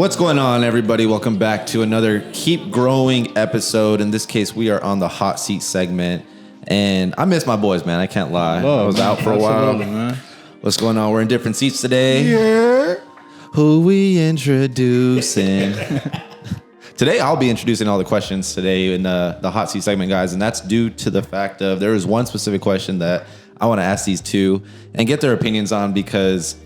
What's going on, everybody? Welcome back to another Keep Growing episode. In this case, we are on the hot seat segment. And I miss my boys, man. I can't lie. I was out for a while. Man. What's going on? We're in different seats today. Yeah. Who we introducing? Today, I'll be introducing all the questions today in the hot seat segment, guys. And that's due to the fact of there is one specific question that I want to ask these two and get their opinions on, because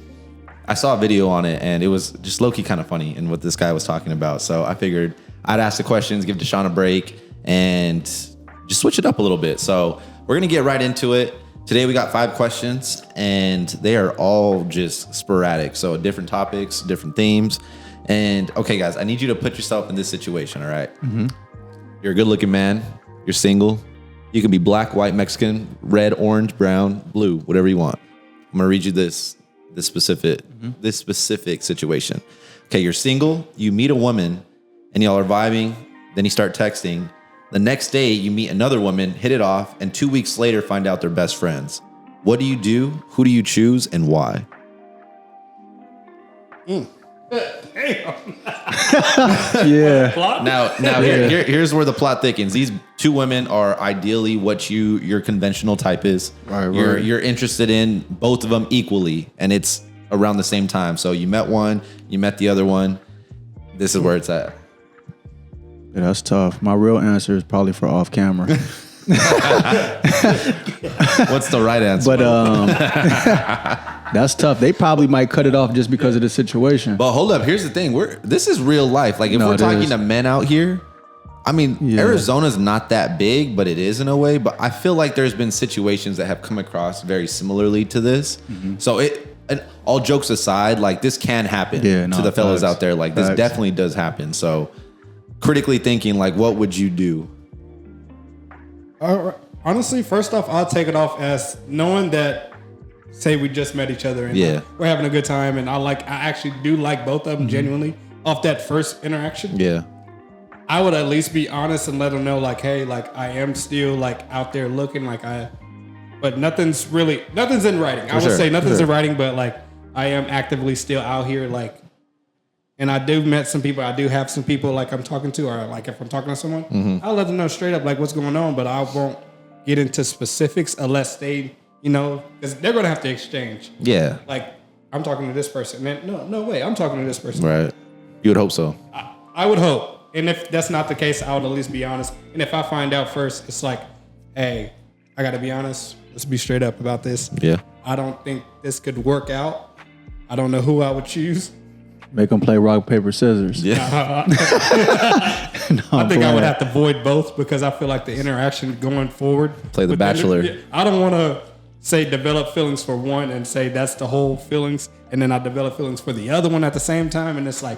I saw a video on it and it was just low-key kind of funny in what this guy was talking about. So I figured I'd ask the questions, give Deshaun a break, and just switch it up a little bit. So we're going to get right into it. Today we got 5 questions and they are all just sporadic. So different topics, different themes. And okay, guys, I need you to put yourself in this situation, all right? Mm-hmm. You're a good-looking man. You're single. You can be black, white, Mexican, red, orange, brown, blue, whatever you want. I'm going to read you this specific situation. Okay, you're single, you meet a woman, and y'all are vibing, then you start texting. The next day, you meet another woman, hit it off, and 2 weeks later, find out they're best friends. What do you do? Who do you choose, and why? Yeah. Now here's where the plot thickens. These two women are ideally what your conventional type is. Right. You're interested in both of them equally, and it's around the same time. So you met one, you met the other one. This is where it's at. Yeah, that's tough. My real answer is probably for off camera. What's the right answer? But that's tough. They probably might cut it off just because of the situation. But hold up, here's the thing. This is real life. Like if we're talking to men out here, I mean, Arizona's not that big, but it is in a way. But I feel like there's been situations that have come across very similarly to this. Mm-hmm. So and all jokes aside, like this can happen to the fellas out there. Like this definitely does happen. So critically thinking, like, what would you do? Honestly, first off, I'll take it off as knowing that, say we just met each other and we're having a good time, and I actually do like both of them genuinely off that first interaction. Yeah. I would at least be honest and let them know, like, hey, like I am still like out there looking, but nothing's in writing. I would say nothing's in writing, but like I am actively still out here, like, and I do met some people. I do have some people like I'm talking to, or like if I'm talking to someone, I'll let them know straight up like what's going on, but I won't get into specifics unless they, because they're going to have to exchange. Yeah. Like I'm talking to this person, man. No way. I'm talking to this person. Right. You would hope so. I would hope. And if that's not the case, I would at least be honest. And if I find out first, it's like, hey, I got to be honest. Let's be straight up about this. Yeah. I don't think this could work out. I don't know who I would choose. Make them play rock, paper, scissors. Yeah. I think I would have to void both because I feel like the interaction going forward. Play the Bachelor. I don't want to say develop feelings for one and say that's the whole feelings, and then I develop feelings for the other one at the same time, and it's like,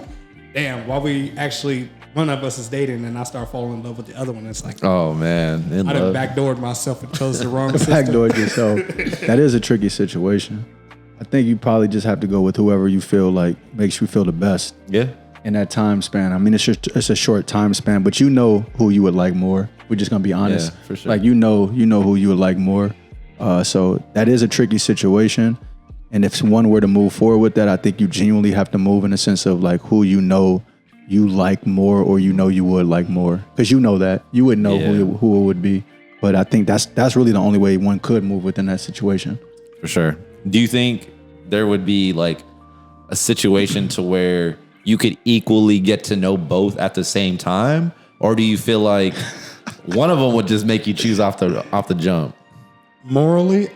damn, why we actually one of us is dating and I start falling in love with the other one. It's like, oh man, I done backdoored myself and chose the wrong system. Backdoored yourself. That is a tricky situation. I think you probably just have to go with whoever you feel like makes you feel the best. Yeah. In that time span. I mean, it's a short time span, but you know who you would like more. We're just gonna be honest. Yeah, for sure. Like you know who you would like more. So that is a tricky situation. And if someone were to move forward with that, I think you genuinely have to move in the sense of like who you know you like more, or you would like more, because you know that you would know who it would be. But I think that's really the only way one could move within that situation. For sure. Do you think there would be like a situation to where you could equally get to know both at the same time, or do you feel like one of them would just make you choose off the jump? Morally,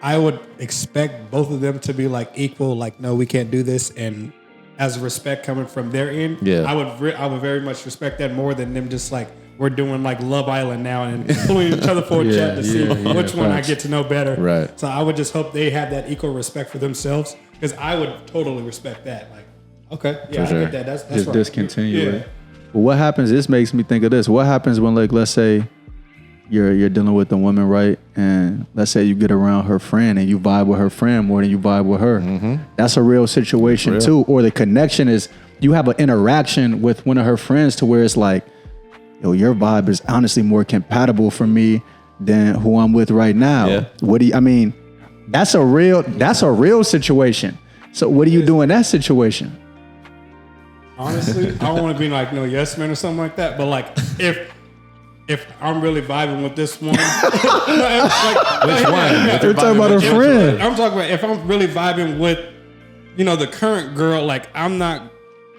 I would expect both of them to be like equal. Like, no, we can't do this, and as respect coming from their end, I would very much respect that more than them just like we're doing like Love Island now and pulling each other for a chat to see which one I get to know better. Right. So I would just hope they have that equal respect for themselves, because I would totally respect that. Like, okay, yeah, I get that. That's just right. Discontinue it. But what happens? This makes me think of this. What happens when, like, let's say you're dealing with a woman, right? And let's say you get around her friend and you vibe with her friend more than you vibe with her. Mm-hmm. That's a real situation too. Or the connection is you have an interaction with one of her friends to where it's like, yo, your vibe is honestly more compatible for me than who I'm with right now. Yeah. That's a real situation. So what do you do in that situation? Honestly, I don't want to be like no yes man or something like that. But like if I'm really vibing with this one, Which one? We're talking about a friend. I'm talking about if I'm really vibing with, the current girl. Like I'm not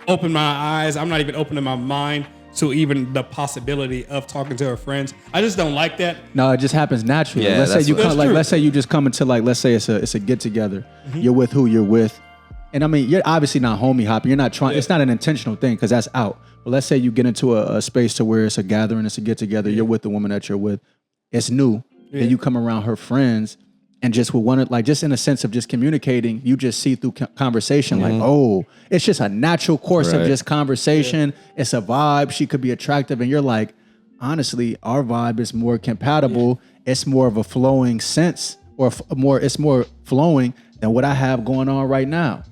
opening my eyes. I'm not even opening my mind to even the possibility of talking to her friends. I just don't like that. No, it just happens naturally. Yeah, let's say you come, true. let's say you just come into let's say it's a get together. Mm-hmm. You're with who you're with, and I mean you're obviously not homie hopping. You're not trying. Yeah. It's not an intentional thing because that's out. But let's say you get into a space to where it's a gathering, it's a get together. Yeah. You're with the woman that you're with. It's new. Yeah. Then you come around her friends, and just with one just in a sense of just communicating, you just see through conversation like, oh, it's just a natural course of just conversation. Yeah. It's a vibe. She could be attractive, and you're like, honestly, our vibe is more compatible. Yeah. It's more of a flowing sense, or it's more flowing than what I have going on right now.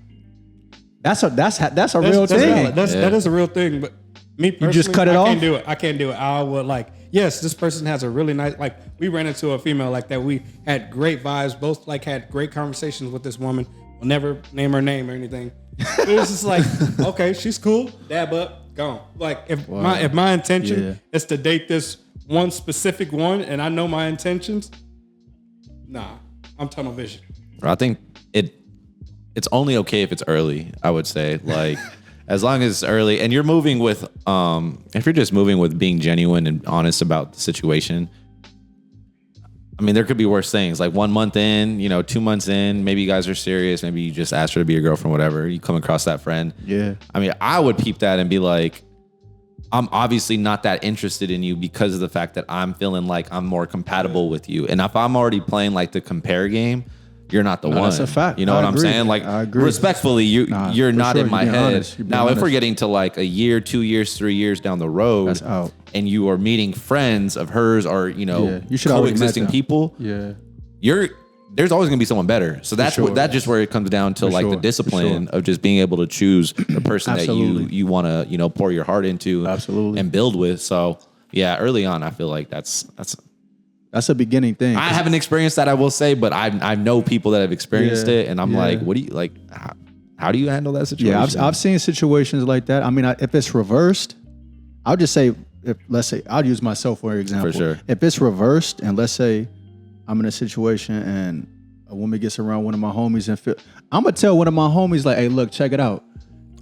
That's a real thing. That is a real thing. But me personally, you just cut it off? I can't do it. I would like, yes, this person has a really nice, like we ran into a female like that. We had great vibes, both like had great conversations with this woman. We'll never name her name or anything. It was just like, okay, she's cool, dab up, gone. Like if my intention is to date this one specific one and I know my intentions, nah, I'm tunnel vision. I think it's only okay if it's early, I would say. Like as long as it's early and you're moving with if you're just moving with being genuine and honest about the situation, I mean there could be worse things. Like 1 month in, 2 months in, maybe you guys are serious, maybe you just asked her to be your girlfriend, whatever. You come across that friend. Yeah. I mean, I would peep that and be like, I'm obviously not that interested in you because of the fact that I'm feeling like I'm more compatible with you. And if I'm already playing like the compare game, you're not the one. That's a fact. You know what I'm saying? Like, I agree. Respectfully, you're not in my head. Now, if we're getting to like a year, 2 years, 3 years down the road, that's out. And you are meeting friends of hers or, you should coexisting people, there's always gonna be someone better. So that's just where it comes down to the discipline of just being able to choose the person that you want to, pour your heart into and build with. So yeah, early on, I feel like that's a beginning thing. I haven't experienced that, I will say, but I know people that have experienced it, and I'm like, what do you like? How do you handle that situation? Yeah, I've seen situations like that. I mean, if it's reversed, I'll just say, let's say, I'll use myself for example. For sure. If it's reversed, and let's say I'm in a situation and a woman gets around one of my homies and I'm gonna tell one of my homies like, hey, look, check it out.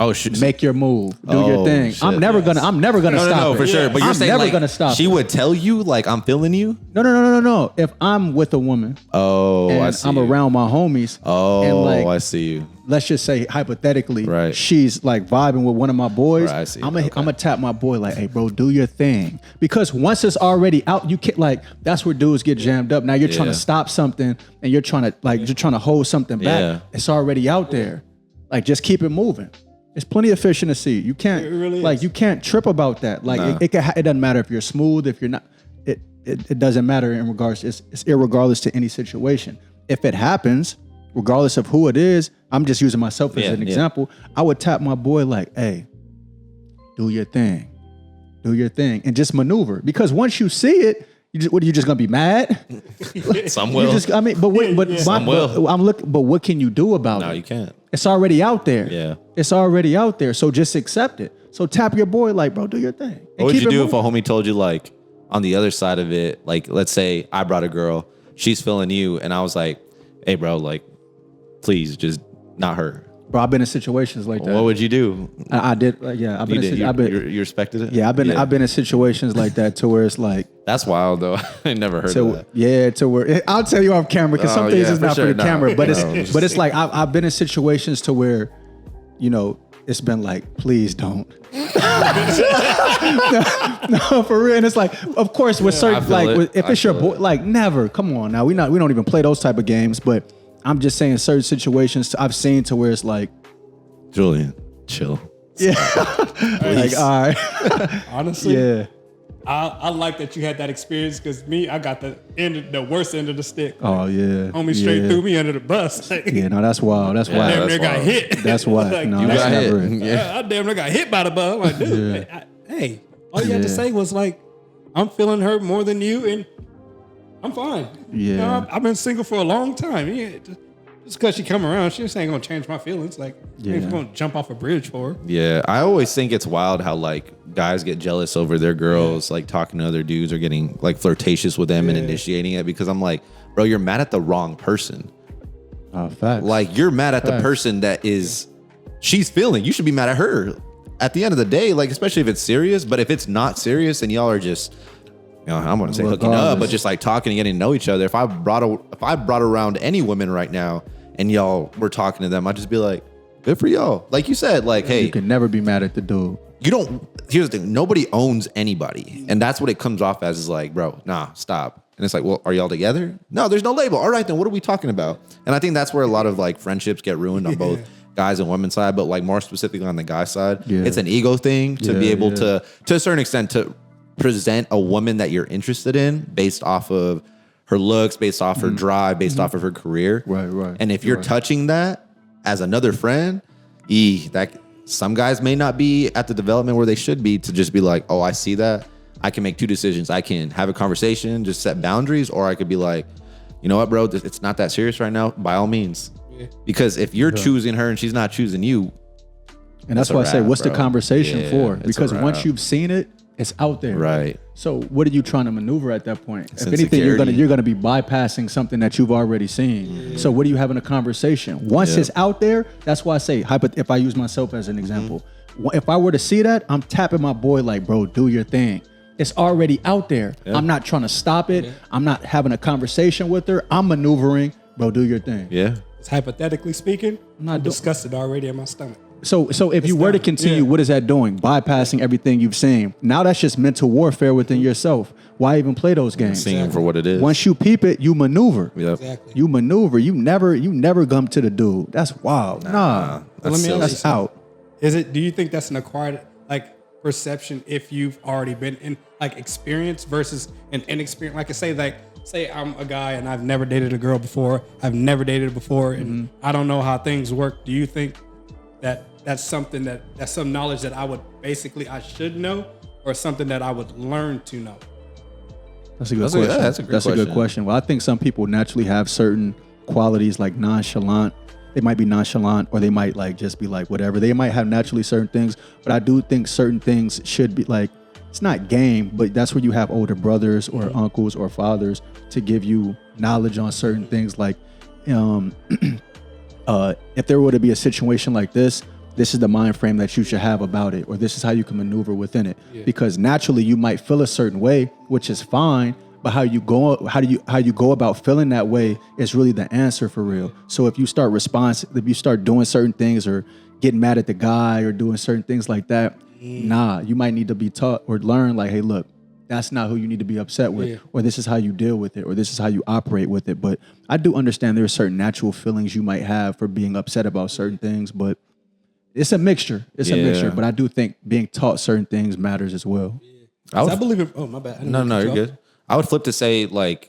Oh shit! Make your move. Do your thing. Shit, I'm never gonna stop. No, for sure. But you're saying never gonna stop. She would tell you like, I'm feeling you. No. If I'm with a woman, and I see. I'm around my homies. And like, I see you. Let's just say hypothetically, she's like vibing with one of my boys. Right, I see. I'm gonna tap my boy like, hey, bro, do your thing. Because once it's already out, you can't like. That's where dudes get jammed up. Now you're trying to stop something, and you're trying to hold something back. Yeah. It's already out there. Like, just keep it moving. It's plenty of fish in the sea. You can't you can't trip about that. Like it doesn't matter if you're smooth, if you're not. It doesn't matter in regards. It's irregardless to any situation. If it happens, regardless of who it is, I'm just using myself as an example. I would tap my boy like, hey, do your thing, and just maneuver. Because once you see it, what are you just gonna be mad? Some will. Some will. I'm looking. But what can you do about it? No, you can't. It's already out there. Yeah. It's already out there. So just accept it. So tap your boy like, bro, do your thing. What would you do if a homie told you like on the other side of it, like let's say I brought a girl, she's feeling you, and I was like, hey bro, like please just not her. Bro, I've been in situations like that. What would you do? I did. Yeah, you respected it. Yeah, I've been in situations like that to where it's like. That's wild though. I never heard of that. Yeah, to where I'll tell you off camera because some things is not for the camera, but it's like I've been in situations to where, it's been like, please don't. no, for real. And it's like, of course, with certain if it's your boy, like never. Come on now, we don't even play those type of games, but. I'm just saying certain situations I've seen to where it's like, Julian, chill. Yeah. Like, all right. Honestly, yeah. I like that you had that experience because I got the worst end of the stick. Oh yeah. Homie straight threw me under the bus. Yeah, no, that's wild. That's wild. Damn near got hit. That's wild. Like, no, you that's got never hit. it. Yeah. I damn near got hit by the bus. I'm like, dude, hey, all you had to say was like, I'm feeling her more than you, and I'm fine. Yeah. I've been single for a long time. Yeah, just Just because she come around, she just ain't gonna change my feelings. Like, I ain't gonna jump off a bridge for her. Yeah, I always think it's wild how like guys get jealous over their girls like talking to other dudes or getting like flirtatious with them and initiating it, because I'm like, bro, you're mad at the wrong person. Facts. Like, you're mad at the person that she's feeling. You should be mad at her. At the end of the day, like, especially if it's serious, but if it's not serious and y'all are just, I'm gonna say hooking up, but just like talking and getting to know each other. If I brought around any women right now and y'all were talking to them, I'd just be like, good for y'all. Like you said, like, hey, you can never be mad at the dude. Here's the thing, nobody owns anybody. And that's what it comes off as, is like, bro, nah, stop. And it's like, well, are y'all together? No, there's no label. All right, then what are we talking about? And I think that's where a lot of like friendships get ruined on both guys and women's side, but like more specifically on the guy side. It's an ego thing to be able to a certain extent, to present a woman that you're interested in based off of her looks, based off her drive, based off of her career. Right. And if you're touching that as another friend, that some guys may not be at the development where they should be to just be like, oh, I see that. I can make two decisions. I can have a conversation, just set boundaries, or I could be like, you know what, bro, it's not that serious right now. By all means. Because if you're choosing her and she's not choosing you. And that's why I say, what's the conversation for? Because once you've seen it, it's out there. Right. So what are you trying to maneuver at that point? If anything, you're gonna be bypassing something that you've already seen. So what are you having a conversation? Once it's out there, that's why I say, if I use myself as an example, if I were to see that, I'm tapping my boy like, bro, do your thing. It's already out there. I'm not trying to stop it. I'm not having a conversation with her. I'm maneuvering, bro, do your thing. Yeah. It's hypothetically speaking, I'm disgusted already in my stomach. So if you were to continue, what is that doing? Bypassing everything you've seen. Now that's just mental warfare within yourself. Why even play those games? Seeing it for what it is. Once you peep it, you maneuver. Yep. Exactly. You maneuver. You never come to the dude. That's wild. Nah. That's out. Do you think that's an acquired perception if you've already been in experience versus an inexperience? Like I say I'm a guy and I've never dated a girl before. I've never dated before, and I don't know how things work. Do you think that's something that's some knowledge that I should know, or something that I would learn to know? That's a good question. That's a good question. Well, I think some people naturally have certain qualities like nonchalant. They might be nonchalant, or they might just be whatever. They might have naturally certain things, but I do think certain things should be it's not game, but that's where you have older brothers or uncles or fathers to give you knowledge on certain things. If there were to be a situation like this is the mind frame that you should have about it, or this is how you can maneuver within it. Because naturally you might feel a certain way, which is fine, but how you go about feeling that way is really the answer for real. So if you start doing certain things or getting mad at the guy or doing certain things like that, you might need to be taught or learn hey, look, that's not who you need to be upset with, or this is how you deal with it, or this is how you operate with it. But I do understand there are certain natural feelings you might have for being upset about certain things, but it's a mixture. It's a mixture. But I do think being taught certain things matters as well. I believe it. Oh, my bad. No, you're good. I would flip to say you got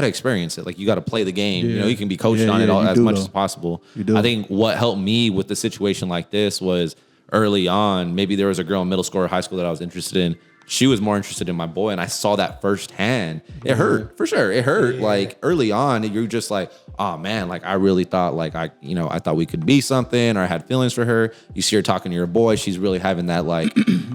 to experience it. You got to play the game. You can be coached on it as much as possible. I think what helped me with the situation like this was early on. Maybe there was a girl in middle school or high school that I was interested in. She was more interested in my boy, and I saw that firsthand. It hurt, for sure. It hurt. Early on, you're just oh man, I really thought I thought we could be something, or I had feelings for her. You see her talking to your boy, she's really having that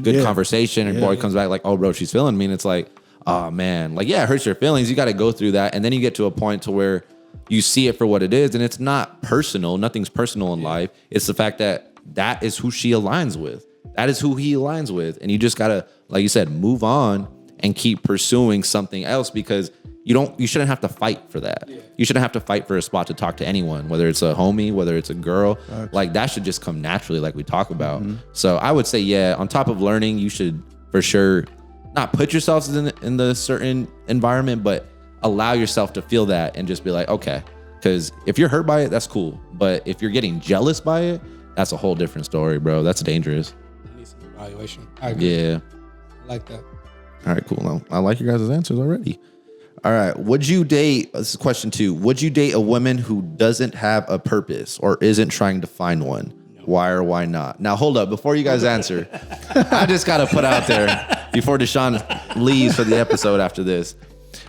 good conversation, and boy comes back oh bro, she's feeling me, and it's oh man, it hurts your feelings. You got to go through that, and then you get to a point to where you see it for what it is, and it's not personal. Nothing's personal in life. It's the fact that is who she aligns with. That is who he aligns with. And you just gotta, like you said, move on and keep pursuing something else, because you shouldn't have to fight for that. You shouldn't have to fight for a spot to talk to anyone, whether it's a homie, whether it's a girl. That should just come naturally, like we talk about. So I would say, on top of learning, you should for sure not put yourselves in the certain environment, but allow yourself to feel that and just be okay. Because if you're hurt by it, that's cool. But if you're getting jealous by it, that's a whole different story, bro. That's dangerous. Need some evaluation. I agree. Yeah. I like that. All right, cool. I like your guys' answers already. All right. Would you date, this is question 2. Would you date a woman who doesn't have a purpose or isn't trying to find one? No. Why or why not? Now, hold up. Before you guys answer, I just got to put out there, before Deshaun leaves for the episode after this,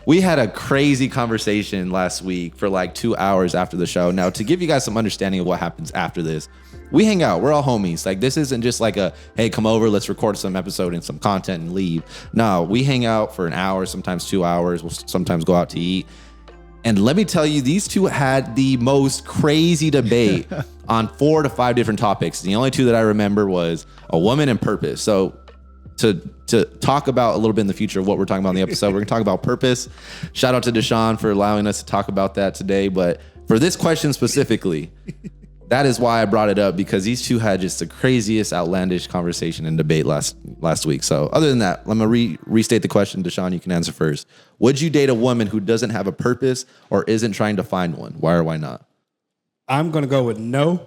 we had a crazy conversation last week for like 2 hours after the show. Now, to give you guys some understanding of what happens after this, we hang out. We're all homies. Like, this isn't just like a, hey, come over, let's record some episode and some content and leave. No, we hang out for an hour, sometimes 2 hours. We'll sometimes go out to eat. And let me tell you, these two had the most crazy debate on 4 to 5 different topics. The only two that I remember was a woman and purpose. So to talk about a little bit in the future of what we're talking about in the episode, we're going to talk about purpose. Shout out to Deshaun for allowing us to talk about that today. But for this question specifically, that is why I brought it up, because these two had just the craziest, outlandish conversation and debate last week. So other than that, let me restate the question. Deshaun, you can answer first. Would you date a woman who doesn't have a purpose or isn't trying to find one? Why or why not? I'm going to go with no,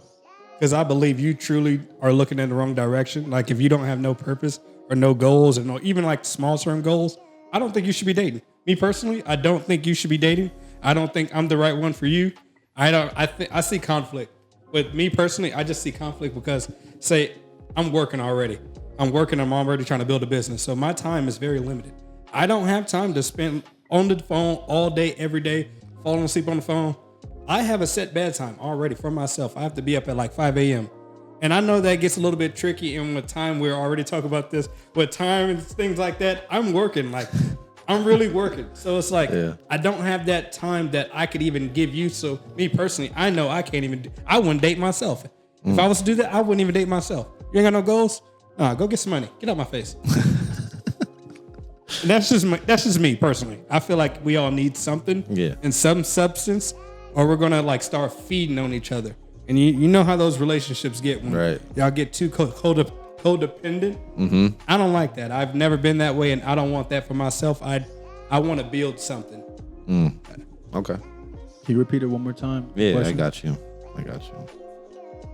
because I believe you truly are looking in the wrong direction. Like, if you don't have no purpose or no goals, or no, even like small term goals, I don't think you should be dating. Me personally, I don't think you should be dating. I don't think I'm the right one for you. I see conflict. But me personally, I just see conflict because, say, I'm working already. I'm already trying to build a business. So my time is very limited. I don't have time to spend on the phone all day, every day, falling asleep on the phone. I have a set bedtime already for myself. I have to be up at like 5 a.m. And I know that gets a little bit tricky. And with time, we're already talking about this. With time and things like that, I'm working. Like, I'm really working. So it's like, I don't have that time that I could even give you. So me personally, I know I wouldn't date myself. If I was to do that, I wouldn't even date myself. You ain't got no goals? Go get some money. Get out my face. And that's just me personally. I feel like we all need something and some substance, or we're going to like start feeding on each other. And you know how those relationships get when y'all get too codependent. Mm-hmm. I don't like that. I've never been that way, and I don't want that for myself. I want to build something. Okay. Can you repeat it one more time? Yeah, I got you.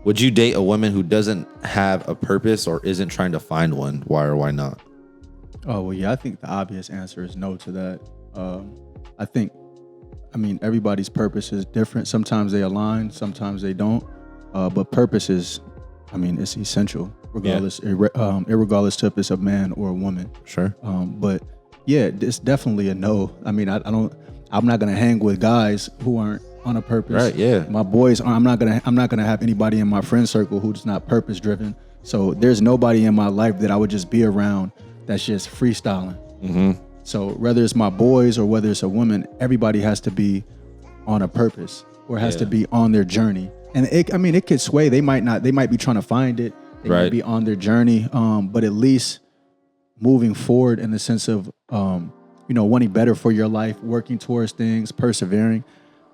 Would you date a woman who doesn't have a purpose or isn't trying to find one? Why or why not? Oh, well, yeah, I think the obvious answer is no to that. I mean, everybody's purpose is different. Sometimes they align, sometimes they don't. But purpose is, it's essential, regardless, irregardless if it's a man or a woman. Sure. But yeah, it's definitely a no. I mean, I'm not gonna hang with guys who aren't on a purpose. Right. Yeah. My boys, I'm not gonna have anybody in my friend circle who's not purpose driven. So there's nobody in my life that I would just be around that's just freestyling. Mm-hmm. So whether it's my boys or whether it's a woman, everybody has to be on a purpose or has to be on their journey. And it could sway. They might be trying to find it. They might be on their journey. But at least moving forward in the sense of, wanting better for your life, working towards things, persevering,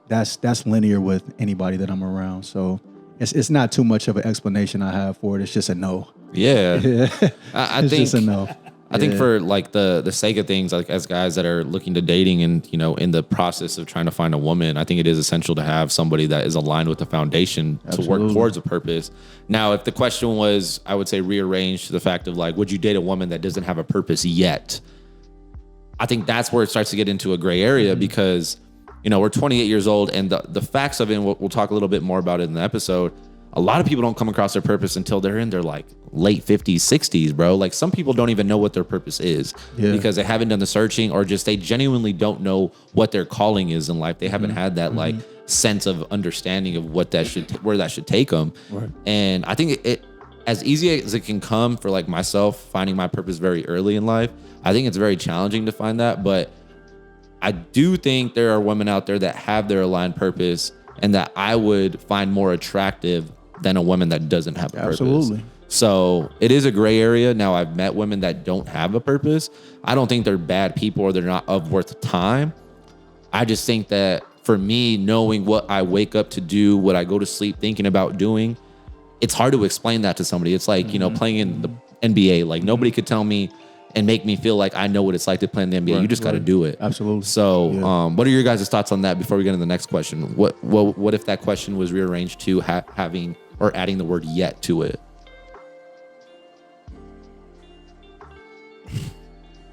that's linear with anybody that I'm around. So it's not too much of an explanation I have for it. It's just a no. Yeah. I think just a no. I think for like the sake of things, like as guys that are looking to dating and, in the process of trying to find a woman, I think it is essential to have somebody that is aligned with the foundation to work towards a purpose. Now, if the question was, I would say rearranged to the fact of like, would you date a woman that doesn't have a purpose yet? I think that's where it starts to get into a gray area because, we're 28 years old and the facts of it, and we'll talk a little bit more about it in the episode. A lot of people don't come across their purpose until they're in their like late 50s, 60s, bro. Like some people don't even know what their purpose is because they haven't done the searching or just they genuinely don't know what their calling is in life. They haven't had that like sense of understanding of what that where that should take them. Right. And I think it as easy as it can come for like myself finding my purpose very early in life, I think it's very challenging to find that. But I do think there are women out there that have their aligned purpose and that I would find more attractive than a woman that doesn't have a purpose. Absolutely. So it is a gray area. Now I've met women that don't have a purpose. I don't think they're bad people or they're not of worth time. I just think that for me, knowing what I wake up to do, what I go to sleep thinking about doing, it's hard to explain that to somebody. It's like, playing in the NBA. Like nobody could tell me and make me feel like I know what it's like to play in the NBA. Right, you just got to do it. Absolutely. So what are your guys' thoughts on that before we get into the next question? What if that question was rearranged to having or adding the word yet to it?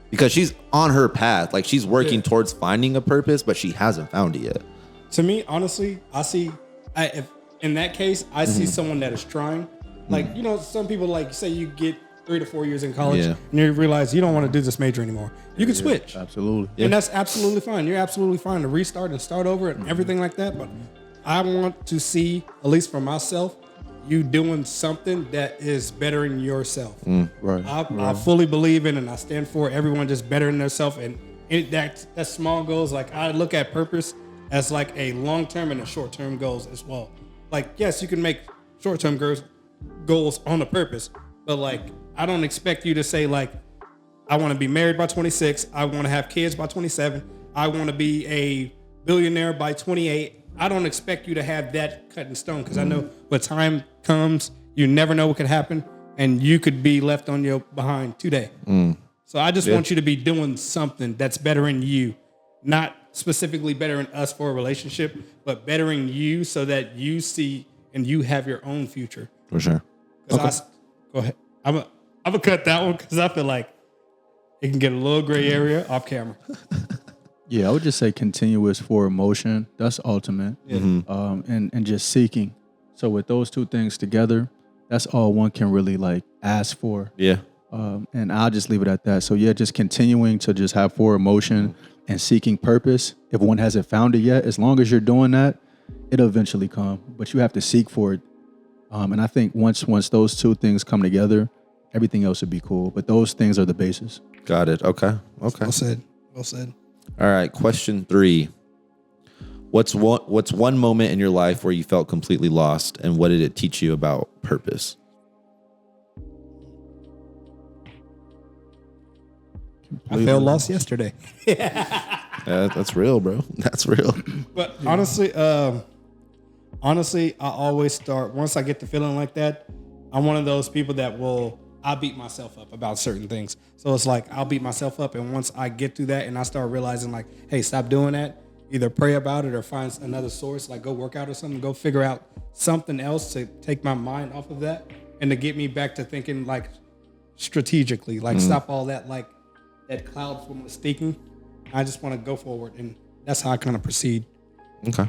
Because she's on her path. Like she's working towards finding a purpose, but she hasn't found it yet. To me, honestly, if in that case, I see someone that is trying. Like, some people like say you get 3 to 4 years in college, Yeah. and you realize you don't want to do this major anymore. You can switch. Absolutely. And that's absolutely fine. You're absolutely fine to restart and start over and everything like that. But I want to see, at least for myself, you doing something that is bettering yourself. Right. I fully believe in and I stand for everyone just bettering themselves. And that small goals, like I look at purpose as like a long-term and a short-term goals as well. Like, yes, you can make short-term goals on a purpose, but like, I don't expect you to say like, I want to be married by 26. I want to have kids by 27. I want to be a billionaire by 28. I don't expect you to have that cut in stone because I know when time comes, you never know what could happen and you could be left on your behind today. So I just want you to be doing something that's bettering you, not specifically bettering us for a relationship, but bettering you so that you see and you have your own future. For sure. Go ahead. I'm gonna cut that one because I feel like it can get a little gray area off camera. Yeah, I would just say continuous forward motion. That's ultimate. And just seeking. So with those two things together, that's all one can really like ask for. Yeah. And I'll just leave it at that. So yeah, just continuing to just have forward motion and seeking purpose. If one hasn't found it yet, as long as you're doing that, it'll eventually come. But you have to seek for it. And I think once those two things come together, everything else would be cool. But those things are the basis. Got it. Okay. Well said. All right. Question 3. What's one moment in your life where you felt completely lost, and what did it teach you about purpose? I felt lost yesterday. That's real, bro. That's real. But honestly, I always start, once I get the feeling like that, I'm one of those people that I'll beat myself up about certain things. So it's like, I'll beat myself up. And once I get through that and I start realizing like, hey, stop doing that, either pray about it or find another source, like go work out or something, go figure out something else to take my mind off of that and to get me back to thinking like strategically, like stop all that, like that cloud from mistaking. I just want to go forward. And that's how I kind of proceed. Okay.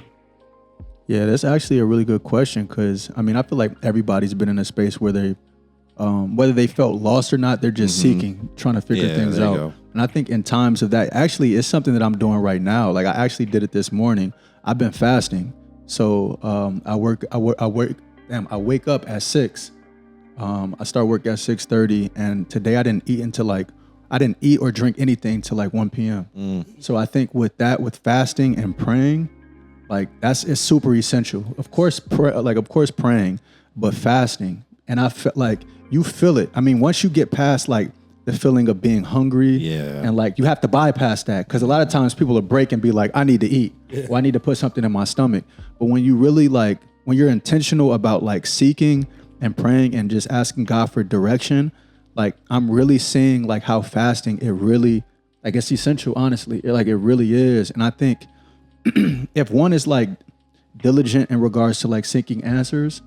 Yeah, that's actually a really good question because, I mean, I feel like everybody's been in a space where they, whether they felt lost or not, they're just seeking, trying to figure things out. Go. And I think in times of that, actually, it's something that I'm doing right now. Like I actually did it this morning. I've been fasting. So I wake up at 6. I start work at 6:30. And today I didn't eat or drink anything till like 1 p.m. So I think with fasting and praying, like it's super essential. Of course, praying, but fasting. And I felt like you feel it. I mean, once you get past like the feeling of being hungry and like you have to bypass that. Cause a lot of times people will break and be like, I need to eat or I need to put something in my stomach. But when you really like, when you're intentional about like seeking and praying and just asking God for direction, like I'm really seeing like how fasting, it really, like it's essential, honestly. It really is. And I think if one is like diligent in regards to like seeking answers,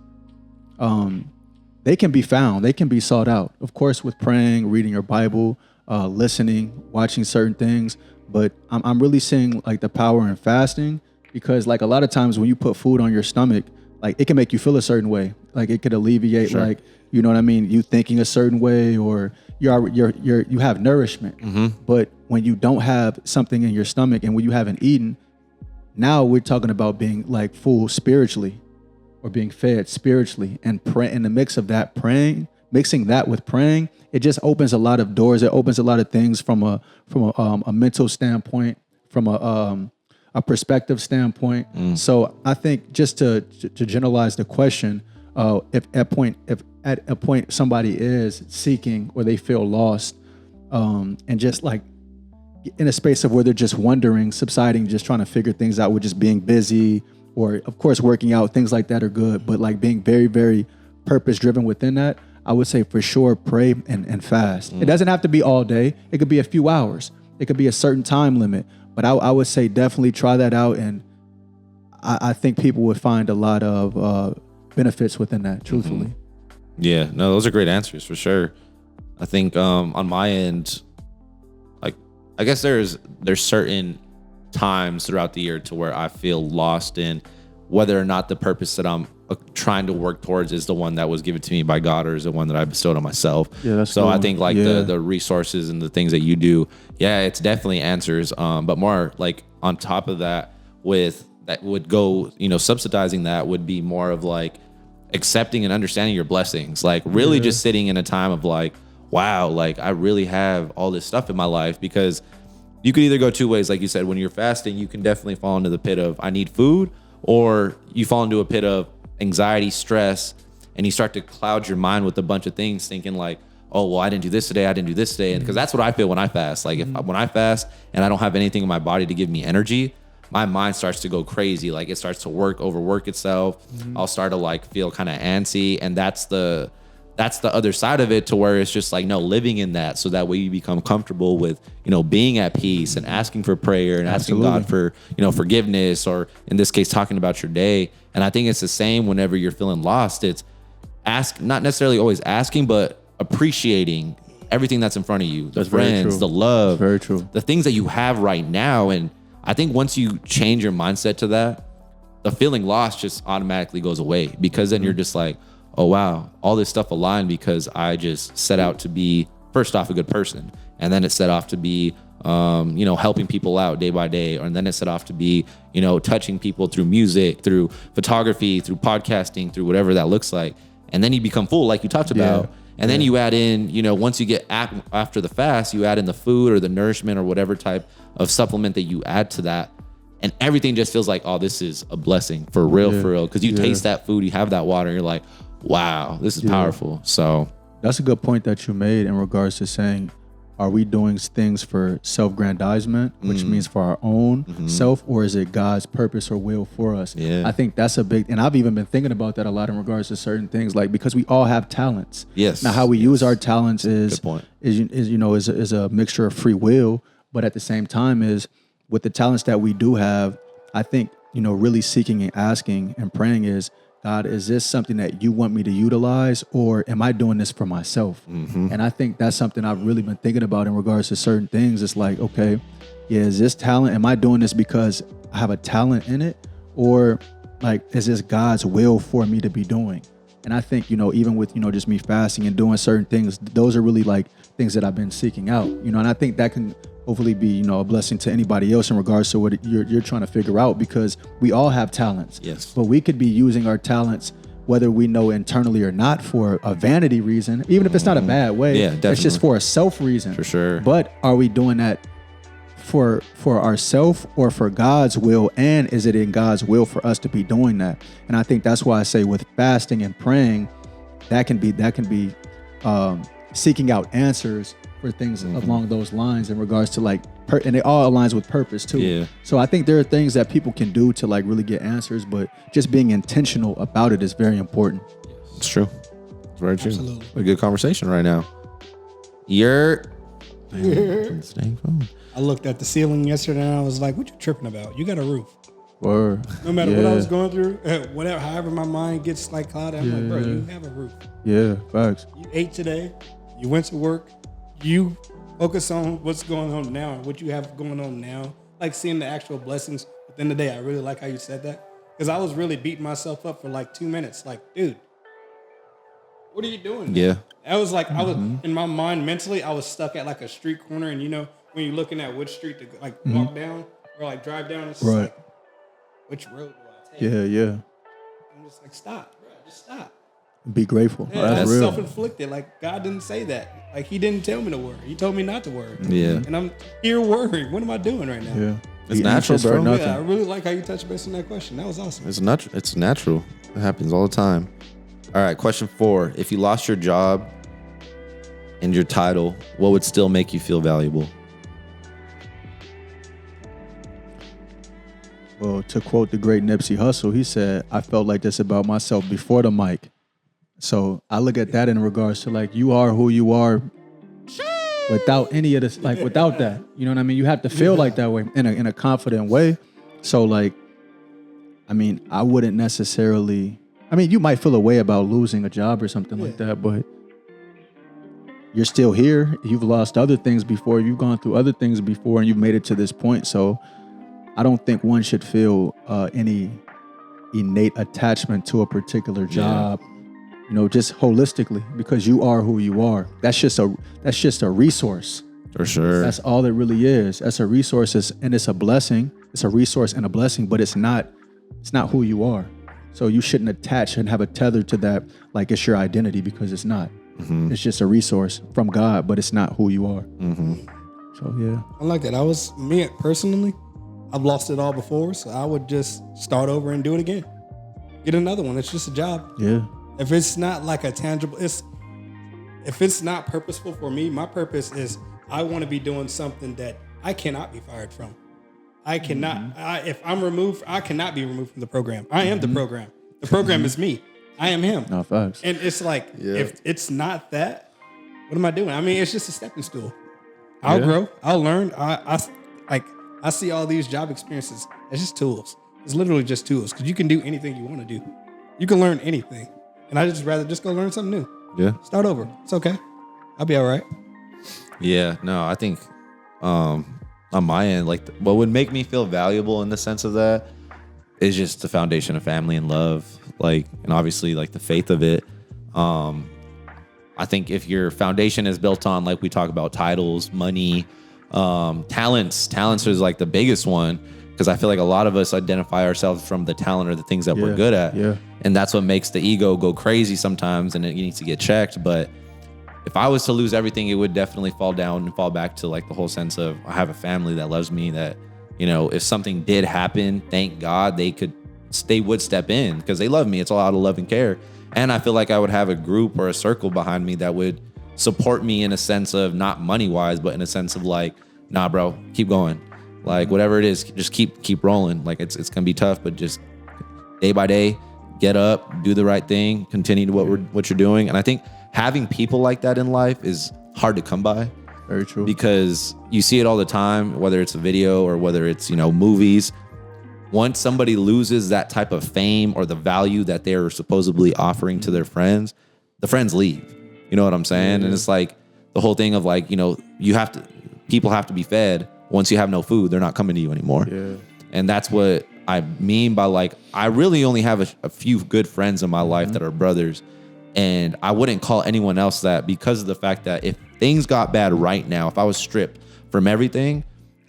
they can be found, they can be sought out. Of course, with praying, reading your Bible, listening, watching certain things. But I'm really seeing like the power in fasting because like a lot of times when you put food on your stomach, like it can make you feel a certain way. Like it could alleviate like, you know what I mean? You thinking a certain way or you have nourishment. But when you don't have something in your stomach and when you haven't eaten, now we're talking about being like full spiritually or being fed spiritually and pray in the mix of that mixing that with praying, it just opens a lot of doors. It opens a lot of things from a mental standpoint, from a perspective standpoint. So I think just to generalize the question, if at a point somebody is seeking or they feel lost, and just like in a space of where they're just wondering, subsiding, just trying to figure things out with just being busy or of course working out, things like that are good, but like being very, very purpose driven within that, I would say for sure pray and fast. It doesn't have to be all day. It could be a few hours. It could be a certain time limit, but I would say definitely try that out. And I think people would find a lot of benefits within that, truthfully. Yeah, no, those are great answers for sure. I think on my end, like I guess there's certain times throughout the year to where I feel lost in whether or not the purpose that I'm trying to work towards is the one that was given to me by God, or is the one that I bestowed on myself. Yeah, that's so the I one. think like the resources and the things that you do, yeah, it's definitely answers. But more like on top of that, with that would go, subsidizing that would be more of like accepting and understanding your blessings, like really just sitting in a time of like, wow, like I really have all this stuff in my life. Because you could either go two ways. Like you said, when you're fasting, you can definitely fall into the pit of I need food, or you fall into a pit of anxiety, stress, and you start to cloud your mind with a bunch of things, thinking like, oh, well, I didn't do this today, and because that's what I feel when I fast. Like when I fast and I don't have anything in my body to give me energy, my mind starts to go crazy. Like it starts to overwork itself. I'll start to like feel kind of antsy, and that's the other side of it, to where it's just like, no, living in that, so that way you become comfortable with, being at peace and asking for prayer and asking God for, forgiveness, or in this case, talking about your day. And I think it's the same whenever you're feeling lost. It's not necessarily always asking, but appreciating everything that's in front of you, the friends, the love, very true, the things that you have right now. And I think once you change your mindset to that, the feeling lost just automatically goes away, because then you're just like, oh, wow, all this stuff aligned because I just set out to be, first off, a good person. And then it set off to be, helping people out day by day. And then it set off to be, touching people through music, through photography, through podcasting, through whatever that looks like. And then you become full, like you talked about. And then you add in, once you get after the fast, you add in the food or the nourishment or whatever type of supplement that you add to that. And everything just feels like, oh, this is a blessing for real. Because you taste that food, you have that water, and you're like, wow, this is powerful. So that's a good point that you made in regards to saying, are we doing things for self-grandizement, which means for our own self, or is it God's purpose or will for us? I think that's a big, and I've even been thinking about that a lot in regards to certain things, like, because we all have talents. Yes. Now, how we use our talents is a mixture of free will, but at the same time is with the talents that we do have, I think, really seeking and asking and praying is, God, is this something that you want me to utilize, or am I doing this for myself? And I think that's something I've really been thinking about in regards to certain things. It's like, okay, is this talent, am I doing this because I have a talent in it, or like, is this God's will for me to be doing? And I think, even with, just me fasting and doing certain things, those are really like things that I've been seeking out, and I think that can hopefully be, a blessing to anybody else in regards to what you're trying to figure out, because we all have talents. Yes. But we could be using our talents, whether we know internally or not, for a vanity reason, even if it's not a bad way. Yeah, definitely. It's just for a self reason. For sure. But are we doing that for ourself or for God's will? And is it in God's will for us to be doing that? And I think that's why I say with fasting and praying, that can be seeking out answers for things along those lines in regards to like, and it all aligns with purpose too. Yeah. So I think there are things that people can do to like really get answers, but just being intentional about it is very important. It's true. It's very true. Absolutely. A good conversation right now. I looked at the ceiling yesterday and I was like, what you tripping about? You got a roof. Or No matter what I was going through, whatever, however my mind gets like clouded, I'm like, bro, you have a roof. Yeah, facts. You ate today, you went to work, you focus on what's going on now and what you have going on now. Like seeing the actual blessings within the day. I really like how you said that. Because I was really beating myself up for like 2 minutes. Like, dude, what are you doing? Yeah. I was like, I was in my mind mentally, I was stuck at like a street corner. And when you're looking at which street to like walk down or like drive down, it's just like, which road do I take? Yeah. I'm just like, stop, bro, just stop. Be grateful. Yeah, that's real. Self-inflicted. Like, God didn't say that. Like, he didn't tell me to worry. He told me not to worry. Yeah. And I'm here worrying. What am I doing right now? Yeah. It's natural, bro. Yeah, I really like how you touched base on that question. That was awesome. It's natural. It happens all the time. All right, question 4. If you lost your job and your title, what would still make you feel valuable? Well, to quote the great Nipsey Hussle, he said, I felt like this about myself before the mic. So I look at that in regards to like, you are who you are without any of this, like without that, you know what I mean? You have to feel like that way in a confident way. So like, I mean, I wouldn't necessarily, you might feel a way about losing a job or something like that, but you're still here. You've lost other things before. You've gone through other things before and you've made it to this point. So I don't think one should feel any innate attachment to a particular job. You know, just holistically, because you are who you are. That's just a resource. For sure. That's all it really is. That's a resource, and it's a blessing. It's a resource and a blessing, but it's not who you are. So you shouldn't attach and have a tether to that like it's your identity, because it's not. Mm-hmm. It's just a resource from God, but it's not who you are. Mm-hmm. So yeah. I like that. Me personally, I've lost it all before, so I would just start over and do it again. Get another one. It's just a job. Yeah. If it's not like a tangible, if it's not purposeful for me, my purpose is I want to be doing something that I cannot be fired from. I cannot, if I'm removed, I cannot be removed from the program. I am the program. The program is me. I am him. No, facts. And it's like, if it's not that, what am I doing? I mean, it's just a stepping stool. I'll grow. I'll learn. I see all these job experiences as just tools. It's literally just tools, because you can do anything you want to do. You can learn anything. And I just rather just go learn something new. Yeah. Start over. It's okay. I'll be all right. Yeah. No, I think on my end, like what would make me feel valuable in the sense of that is just the foundation of family and love, like, and obviously like the faith of it. I think if your foundation is built on, like we talk about, titles, money, talents is like the biggest one, because I feel like a lot of us identify ourselves from the talent or the things that we're good at. Yeah. And that's what makes the ego go crazy sometimes, and it needs to get checked. But if I was to lose everything, it would definitely fall down and fall back to like the whole sense of I have a family that loves me, that, you know, if something did happen, thank God they would step in because they love me. It's all out of love and care. And I feel like I would have a group or a circle behind me that would support me in a sense of not money wise, but in a sense of like, nah, bro, keep going. Like whatever it is, just keep rolling. Like it's gonna be tough, but just day by day, get up, do the right thing, continue to what you're doing. And I think having people like that in life is hard to come by. Very true. Because you see it all the time, whether it's a video or whether it's, you know, movies. Once somebody loses that type of fame or the value that they're supposedly offering to their friends, the friends leave. You know what I'm saying? And it's like the whole thing of like, you know, people have to be fed. Once you have no food, they're not coming to you anymore. Yeah. And that's what I mean by like, I really only have a few good friends in my life that are brothers. And I wouldn't call anyone else that, because of the fact that if things got bad right now, if I was stripped from everything,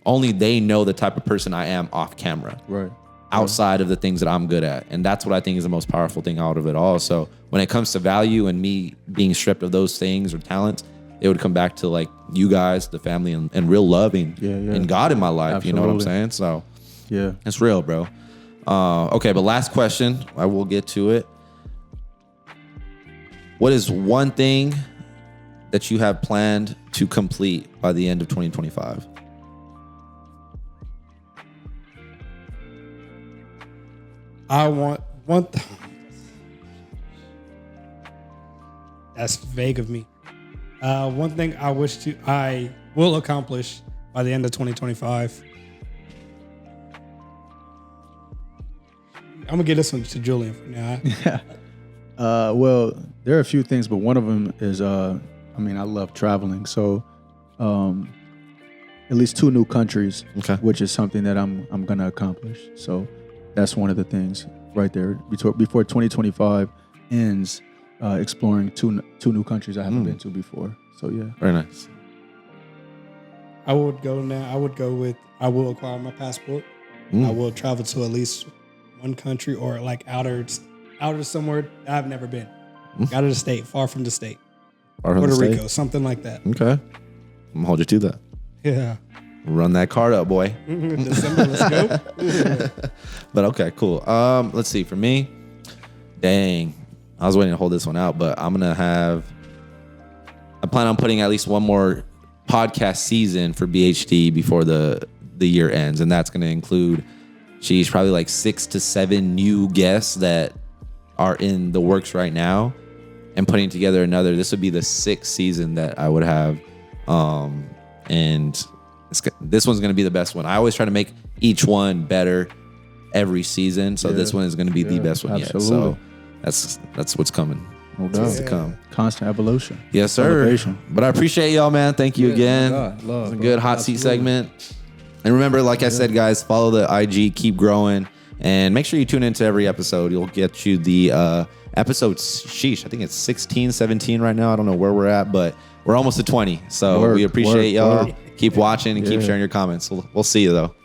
only they know the type of person I am off camera. Right. Outside of the things that I'm good at. And that's what I think is the most powerful thing out of it all. So when it comes to value and me being stripped of those things or talents, it would come back to like you guys, the family, and real loving and God in my life. Absolutely. You know what I'm saying? So yeah, it's real, bro. Okay, but last question. I will get to it. What is one thing that you have planned to complete by the end of 2025? I want one. That's vague of me. One thing I will accomplish by the end of 2025. I'm gonna get this one to Julian for now. Well, there are a few things, but one of them is, I love traveling. So, at least 2 new countries, which is something that I'm gonna accomplish. So that's one of the things right there. Before 2025 ends, exploring two new countries I haven't been to before. So yeah, very nice. I would go with I will acquire my passport. I will travel to at least one country or like outer somewhere I've never been. Out of the state, far from the state. Puerto Rico, something like that. Okay. I'm gonna hold you to that. Yeah. Run that card up, boy. December, let's go. But okay, cool. Let's see. For me, dang, I was waiting to hold this one out, but I plan on putting at least one more podcast season for BHD before the year ends, and that's going to include, probably like 6 to 7 new guests that are in the works right now, and putting together another. This would be the 6th season that I would have, and this one's going to be the best one. I always try to make each one better every season, so this one is going to be the best one absolutely. Yet. So that's what's coming. That's what's to come. Constant evolution. Yes, sir. Celebration. But I appreciate y'all, man. Thank you again. Love, a good hot seat segment. And remember, like I said, guys, follow the IG Keep Grwng. And make sure you tune into every episode. You'll get you the episodes. Sheesh, I think it's 16, 17 right now. I don't know where we're at, but we're almost to 20. So we appreciate y'all. Keep watching and keep sharing your comments. We'll see you, though.